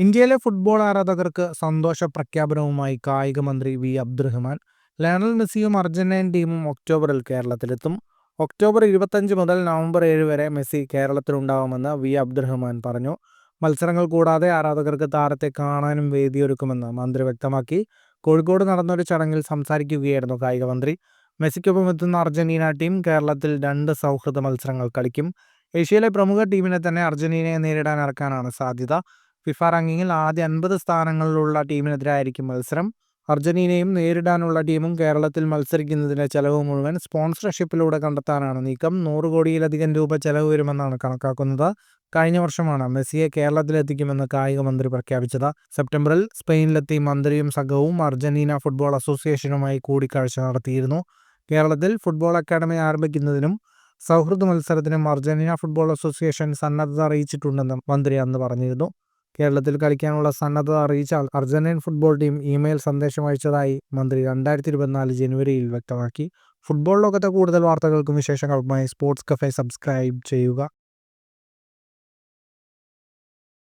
ഇന്ത്യയിലെ ഫുട്ബോൾ ആരാധകർക്ക് സന്തോഷ പ്രഖ്യാപനവുമായി കായിക മന്ത്രി വി അബ്ദുറഹ്മാൻ. ലയണൽ മെസ്സിയും അർജന്റീൻ ടീമും ഒക്ടോബറിൽ കേരളത്തിലെത്തും. ഒക്ടോബർ 25 മുതൽ നവംബർ 7 വരെ മെസ്സി കേരളത്തിലുണ്ടാവുമെന്ന് വി അബ്ദുറഹ്മാൻ പറഞ്ഞു. മത്സരങ്ങൾ കൂടാതെ ആരാധകർക്ക് താരത്തെ കാണാനും വേദിയൊരുക്കുമെന്ന് മന്ത്രി വ്യക്തമാക്കി. കോഴിക്കോട് നടന്നൊരു ചടങ്ങിൽ സംസാരിക്കുകയായിരുന്നു കായിക മന്ത്രി. മെസ്സിക്കൊപ്പം എത്തുന്ന അർജന്റീന ടീം കേരളത്തിൽ 2 സൗഹൃദ മത്സരങ്ങൾ കളിക്കും. ഏഷ്യയിലെ പ്രമുഖ ടീമിനെ തന്നെ അർജന്റീനയെ നേരിടാൻ ഇറക്കാനാണ് സാധ്യത. ഫിഫ റാങ്കിങ്ങിൽ ആദ്യ 50 സ്ഥാനങ്ങളിലുള്ള ടീമിനെതിരായിരിക്കും മത്സരം. അർജന്റീനയും നേരിടാനുള്ള ടീമും കേരളത്തിൽ മത്സരിക്കുന്നതിന്റെ ചെലവ് മുഴുവൻ സ്പോൺസർഷിപ്പിലൂടെ കണ്ടെത്താനാണ് നീക്കം. 100 കോടിയിലധികം രൂപ ചെലവ് വരുമെന്നാണ് കണക്കാക്കുന്നത്. കഴിഞ്ഞ വർഷമാണ് മെസ്സിയെ കേരളത്തിലെത്തിക്കുമെന്ന് കായിക മന്ത്രി പ്രഖ്യാപിച്ചത്. സെപ്റ്റംബറിൽ സ്പെയിനിലെത്തി മന്ത്രിയും സംഘവും അർജന്റീന ഫുട്ബോൾ അസോസിയേഷനുമായി കൂടിക്കാഴ്ച നടത്തിയിരുന്നു. കേരളത്തിൽ ഫുട്ബോൾ അക്കാദമി ആരംഭിക്കുന്നതിനും സൗഹൃദ മത്സരത്തിനും അർജന്റീന ഫുട്ബോൾ അസോസിയേഷൻ സന്നദ്ധത അറിയിച്ചിട്ടുണ്ടെന്ന് മന്ത്രി അന്ന് പറഞ്ഞിരുന്നു. കേരളത്തിൽ കളിക്കാനുള്ള സന്നദ്ധത അറിയിച്ച അർജന്റീൻ ഫുട്ബോൾ ടീം ഇമെയിൽ സന്ദേശം അയച്ചതായി മന്ത്രി 2024 ജനുവരിയിൽ വ്യക്തമാക്കി. ഫുട്ബോൾ ലോകത്തെ കൂടുതൽ വാർത്തകൾക്കും വിശേഷങ്ങൾക്കുമായി സ്പോർട്സ് കഫേ സബ്സ്ക്രൈബ് ചെയ്യുക.